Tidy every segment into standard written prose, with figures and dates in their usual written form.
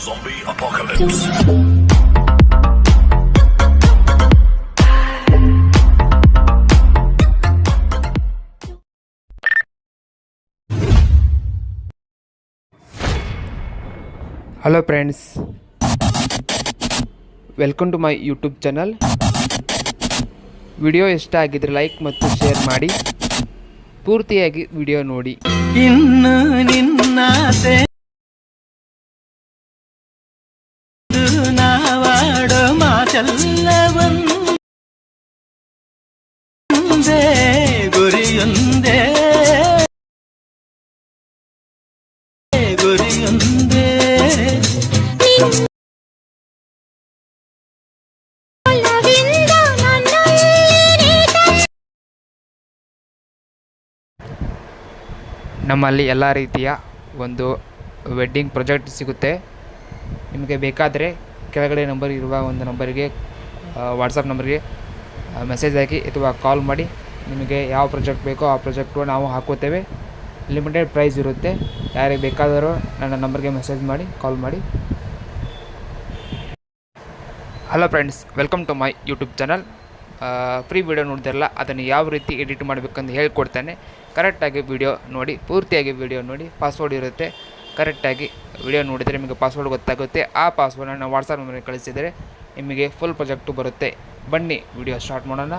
Zombie apocalypse. Hello friends, welcome to my YouTube channel. Video ಇಷ್ಟ ಆಗಿದ್ರೆ like ಮತ್ತು share ಮಾಡಿ, ಪೂರ್ತಿಯಾಗಿ ವಿಡಿಯೋ ನೋಡಿ. ಇನ್ನು ನಿನ್ನಾಸೆ ನಾವಾಡೋ ಮಾತೆಲ್ಲವೊಂದೇ ಗುರಿಯೊಂದೇ ಗುರಿಯೊಂದೇ. ನಮ್ಮಲ್ಲಿ ಎಲ್ಲ ರೀತಿಯ ಒಂದು ವೆಡ್ಡಿಂಗ್ ಪ್ರಾಜೆಕ್ಟ್ ಸಿಗುತ್ತೆ. ನಿಮಗೆ ಬೇಕಾದರೆ ಕೆಳಗಡೆ ನಂಬರ್ ಇರುವ ಒಂದು ನಂಬರಿಗೆ ವಾಟ್ಸಪ್ ನಂಬರ್ಗೆ ಮೆಸೇಜ್ ಹಾಕಿ ಅಥವಾ ಕಾಲ್ ಮಾಡಿ. ನಿಮಗೆ ಯಾವ ಪ್ರಾಜೆಕ್ಟ್ ಬೇಕೋ ಆ ಪ್ರಾಜೆಕ್ಟು ನಾವು ಹಾಕುತ್ತೇವೆ. ಲಿಮಿಟೆಡ್ ಪ್ರೈಸ್ ಇರುತ್ತೆ. ಯಾರಿಗೆ ಬೇಕಾದರೂ ನನ್ನ ನಂಬರ್ಗೆ ಮೆಸೇಜ್ ಮಾಡಿ, ಕಾಲ್ ಮಾಡಿ. Hello friends, welcome to my YouTube channel. Free video ನೋಡ್ತಿರಲ್ಲ, ಅದನ್ನು ಯಾವ ರೀತಿ ಎಡಿಟ್ ಮಾಡಬೇಕಂತ ಹೇಳ್ಕೊಡ್ತೇನೆ. ಕರೆಕ್ಟಾಗಿ ವಿಡಿಯೋ ನೋಡಿ, ಪೂರ್ತಿಯಾಗಿ ವಿಡಿಯೋ ನೋಡಿ. ಪಾಸ್ವರ್ಡ್ ಇರುತ್ತೆ, ಕರೆಕ್ಟಾಗಿ ವಿಡಿಯೋ ನೋಡಿದರೆ ನಿಮಗೆ ಪಾಸ್ವರ್ಡ್ ಗೊತ್ತಾಗುತ್ತೆ. ಆ ಪಾಸ್ವರ್ಡನ್ನು ವಾಟ್ಸಪ್ ನಂಬರ್ಗೆ ಕಳಿಸಿದರೆ ನಿಮಗೆ ಫುಲ್ ಪ್ರಾಜೆಕ್ಟು ಬರುತ್ತೆ. ಬನ್ನಿ ವಿಡಿಯೋ ಸ್ಟಾರ್ಟ್ ಮಾಡೋಣ.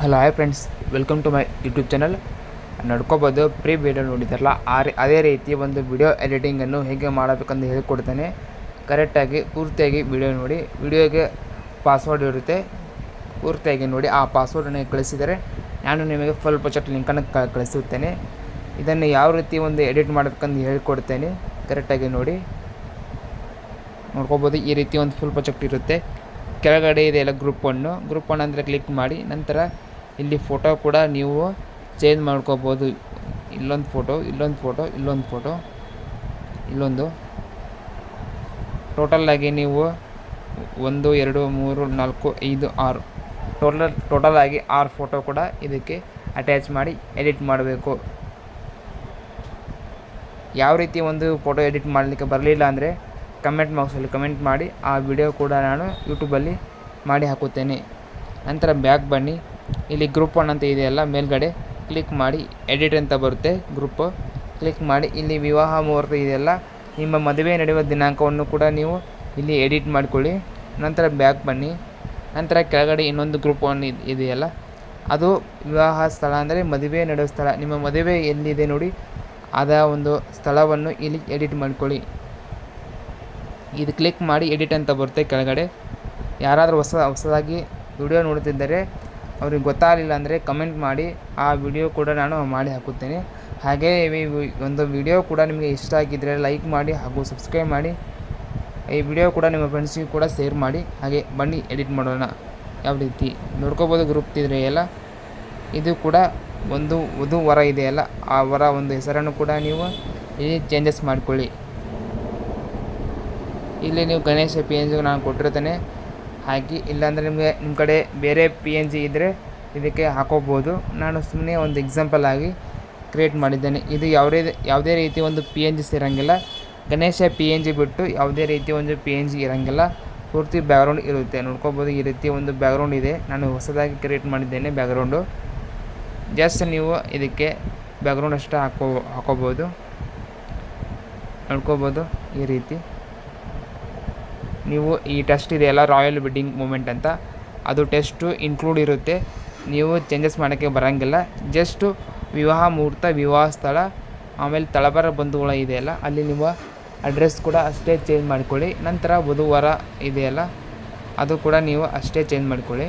Hello hi friends, welcome to my YouTube channel. ನಡ್ಕೋಬೋದು. ಪ್ರೀ ವಿಡಿಯೋ ನೋಡಿದಾರಲ್ಲ, ಅದೇ ರೀತಿ ಒಂದು ವಿಡಿಯೋ ಎಡಿಟಿಂಗನ್ನು ಹೇಗೆ ಮಾಡಬೇಕಂತ ಹೇಳ್ಕೊಡ್ತೇನೆ. ಕರೆಕ್ಟಾಗಿ ಪೂರ್ತಿಯಾಗಿ ವಿಡಿಯೋ ನೋಡಿ. ವಿಡಿಯೋಗೆ ಪಾಸ್ವರ್ಡ್ ಇರುತ್ತೆ, ಪೂರ್ತಿಯಾಗಿ ನೋಡಿ. ಆ ಪಾಸ್ವರ್ಡನ್ನು ಕಳಿಸಿದರೆ ನಾನು ನಿಮಗೆ ಫುಲ್ ಪ್ರಾಜೆಕ್ಟ್ ಲಿಂಕನ್ನು ಕಳಿಸುತ್ತೇನೆ. ಇದನ್ನು ಯಾವ ರೀತಿ ಒಂದು ಎಡಿಟ್ ಮಾಡಬೇಕಂತ ಹೇಳ್ಕೊಡ್ತೇನೆ. ಕರೆಕ್ಟಾಗಿ ನೋಡಿ, ನೋಡ್ಕೋಬೋದು. ಈ ರೀತಿ ಒಂದು ಫುಲ್ ಪ್ರಾಜೆಕ್ಟ್ ಇರುತ್ತೆ. ಕೆಳಗಡೆ ಇದೆಲ್ಲ ಗ್ರೂಪ್ ಒನ್ ಅಂದರೆ ಕ್ಲಿಕ್ ಮಾಡಿ. ನಂತರ ಇಲ್ಲಿ ಫೋಟೋ ಕೂಡ ನೀವು ಚೇಂಜ್ ಮಾಡ್ಕೋಬೋದು. ಇಲ್ಲೊಂದು ಫೋಟೋ, ಇಲ್ಲೊಂದು ಫೋಟೋ, ಇಲ್ಲೊಂದು ಫೋಟೋ, ಇಲ್ಲೊಂದು. ಟೋಟಲಾಗಿ ನೀವು 1 2 3 4 5 6 ಟೋಟಲ್ ಆಗಿ 6 ಫೋಟೋ ಕೂಡ ಇದಕ್ಕೆ ಅಟ್ಯಾಚ್ ಮಾಡಿ ಎಡಿಟ್ ಮಾಡಬೇಕು. ಯಾವ ರೀತಿ ಒಂದು ಫೋಟೋ ಎಡಿಟ್ ಮಾಡಲಿಕ್ಕೆ ಬರಲಿಲ್ಲ ಅಂದರೆ ಕಮೆಂಟ್ ಬಾಕ್ಸಲ್ಲಿ ಕಮೆಂಟ್ ಮಾಡಿ. ಆ ವಿಡಿಯೋ ಕೂಡ ನಾನು ಯೂಟ್ಯೂಬಲ್ಲಿ ಮಾಡಿ ಹಾಕುತ್ತೇನೆ. ನಂತರ ಬ್ಯಾಕ್ ಬನ್ನಿ. ಇಲ್ಲಿ ಗ್ರೂಪ್ 1 ಅಂತ ಇದೆಯಲ್ಲ, ಮೇಲ್ಗಡೆ ಕ್ಲಿಕ್ ಮಾಡಿ. ಎಡಿಟ್ ಅಂತ ಬರುತ್ತೆ, ಗ್ರೂಪ್ ಕ್ಲಿಕ್ ಮಾಡಿ. ಇಲ್ಲಿ ವಿವಾಹ ಮುಹೂರ್ತ ಇದೆಯಲ್ಲ, ನಿಮ್ಮ ಮದುವೆ ನಡೆಯುವ ದಿನಾಂಕವನ್ನು ಕೂಡ ನೀವು ಇಲ್ಲಿ ಎಡಿಟ್ ಮಾಡಿಕೊಳ್ಳಿ. ನಂತರ ಬ್ಯಾಕ್ ಬನ್ನಿ. ನಂತರ ಕೆಳಗಡೆ ಇನ್ನೊಂದು ಗ್ರೂಪ್ 1 ಇದೆಯಲ್ಲ, ಅದು ವಿವಾಹ ಸ್ಥಳ ಅಂದರೆ ಮದುವೆ ನಡೆಯುವ ಸ್ಥಳ. ನಿಮ್ಮ ಮದುವೆ ಎಲ್ಲಿದೆ ನೋಡಿ, ಅದ ಒಂದು ಸ್ಥಳವನ್ನು ಇಲ್ಲಿ ಎಡಿಟ್ ಮಾಡಿಕೊಳ್ಳಿ. ಇದು ಕ್ಲಿಕ್ ಮಾಡಿ ಎಡಿಟ್ ಅಂತ ಬರುತ್ತೆ ಕೆಳಗಡೆ. ಯಾರಾದರೂ ಹೊಸದಾಗಿ ವಿಡಿಯೋ ನೋಡುತ್ತಿದ್ದರೆ ಅವ್ರಿಗೆ ಗೊತ್ತಾಗಲಿಲ್ಲ ಅಂದರೆ ಕಮೆಂಟ್ ಮಾಡಿ. ಆ ವಿಡಿಯೋ ಕೂಡ ನಾನು ಮಾಡಿ ಹಾಕುತ್ತೇನೆ. ಹಾಗೆ ಒಂದು ವಿಡಿಯೋ ಕೂಡ ನಿಮಗೆ ಇಷ್ಟ ಆಗಿದ್ದರೆ ಲೈಕ್ ಮಾಡಿ ಹಾಗೂ ಸಬ್ಸ್ಕ್ರೈಬ್ ಮಾಡಿ. ಈ ವಿಡಿಯೋ ಕೂಡ ನಿಮ್ಮ ಫ್ರೆಂಡ್ಸಿಗೆ ಕೂಡ ಶೇರ್ ಮಾಡಿ. ಹಾಗೆ ಬನ್ನಿ ಎಡಿಟ್ ಮಾಡೋಣ. ಯಾವ ರೀತಿ ನೋಡ್ಕೋಬೋದು. ಗ್ರೂಪ್ ಇದೆಯಲ್ಲ, ಇದು ಕೂಡ ಒಂದು ವಧು ವರ ಇದೆಯಲ್ಲ, ಆ ವರ ಒಂದು ಹೆಸರನ್ನು ಕೂಡ ನೀವು ಇಲ್ಲಿ ಚೇಂಜಸ್ ಮಾಡಿಕೊಳ್ಳಿ. ಇಲ್ಲಿ ನೀವು ಗಣೇಶ PNG ನಾನು ಕೊಟ್ಟಿರ್ತೇನೆ ಹಾಕಿ. ಇಲ್ಲಾಂದರೆ ನಿಮ್ಮ ಕಡೆ ಬೇರೆ PNG ಇದ್ದರೆ ಇದಕ್ಕೆ ಹಾಕೋಬೋದು. ನಾನು ಸುಮ್ಮನೆ ಒಂದು ಎಕ್ಸಾಂಪಲ್ ಆಗಿ ಕ್ರಿಯೇಟ್ ಮಾಡಿದ್ದೇನೆ. ಇದು ಯಾವುದೇ ರೀತಿ ಒಂದು PNGs ಇರೋಂಗಿಲ್ಲ. ಗಣೇಶ PNG ಬಿಟ್ಟು ಯಾವುದೇ ರೀತಿ ಒಂದು PNG ಇರೋಂಗಿಲ್ಲ. ಪೂರ್ತಿ ಬ್ಯಾಕ್ಗ್ರೌಂಡ್ ಇರುತ್ತೆ. ನೋಡ್ಕೋಬೋದು. ಈ ರೀತಿ ಒಂದು ಬ್ಯಾಕ್ಗ್ರೌಂಡ್ ಇದೆ, ನಾನು ಹೊಸದಾಗಿ ಕ್ರಿಯೇಟ್ ಮಾಡಿದ್ದೇನೆ ಬ್ಯಾಕ್ಗ್ರೌಂಡು. ಜಸ್ಟ್ ನೀವು ಇದಕ್ಕೆ ಬ್ಯಾಕ್ಗ್ರೌಂಡ್ ಅಷ್ಟೇ ಹಾಕೋಬೋದು. ನೋಡ್ಕೋಬೋದು. ಈ ರೀತಿ ನೀವು ಈ ಟೆಸ್ಟ್ ಇದೆಯಲ್ಲ, ರಾಯಲ್ ವೆಡ್ಡಿಂಗ್ ಮೂಮೆಂಟ್ ಅಂತ, ಅದು ಟೆಸ್ಟು ಇನ್ಕ್ಲೂಡ್ ಇರುತ್ತೆ. ನೀವು ಚೇಂಜಸ್ ಮಾಡೋಕ್ಕೆ ಬರೋಂಗಿಲ್ಲ. ಜಸ್ಟು ವಿವಾಹ ಮುಹೂರ್ತ, ವಿವಾಹ ಸ್ಥಳ, ಆಮೇಲೆ ತಳಬರ ಬಂಧುಗಳ ಇದೆಯಲ್ಲ, ಅಲ್ಲಿ ನಿಮ್ಮ ಅಡ್ರೆಸ್ ಕೂಡ ಅಷ್ಟೇ ಚೇಂಜ್ ಮಾಡಿಕೊಳ್ಳಿ. ನಂತರ ವಧುವರ ಇದೆಯಲ್ಲ, ಅದು ಕೂಡ ನೀವು ಅಷ್ಟೇ ಚೇಂಜ್ ಮಾಡಿಕೊಳ್ಳಿ.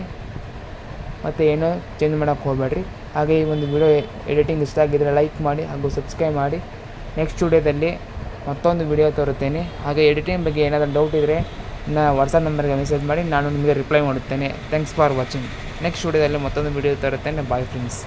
ಮತ್ತು ಏನೂ ಚೇಂಜ್ ಮಾಡೋಕ್ಕೆ ಹೋಗಬೇಡ್ರಿ. ಹಾಗೆ ಈ ಒಂದು ವಿಡಿಯೋ ಎಡಿಟಿಂಗ್ ಇಷ್ಟ ಆಗಿದ್ದರೆ ಲೈಕ್ ಮಾಡಿ ಹಾಗೂ ಸಬ್ಸ್ಕ್ರೈಬ್ ಮಾಡಿ. ನೆಕ್ಸ್ಟ್ ವಿಡಿಯೋದಲ್ಲಿ ಮತ್ತೊಂದು ವಿಡಿಯೋ ತರುತ್ತೇನೆ. ಹಾಗೆ ಎಡಿಟಿಂಗ್ ಬಗ್ಗೆ ಏನಾದರೂ ಡೌಟ್ ಇದ್ದರೆ ನನ್ನ ವಾಟ್ಸಪ್ ನಂಬರ್ಗೆ ಮೆಸೇಜ್ ಮಾಡಿ, ನಾನು ನಿಮಗೆ ರಿಪ್ಲೈ ಮಾಡುತ್ತೇನೆ. Thanks for watching. ನೆಕ್ಸ್ಟ್ ವಿಡಿಯೋದಲ್ಲಿ ಮತ್ತೊಂದು ವಿಡಿಯೋ ತರುತ್ತೇನೆ. Bye friends.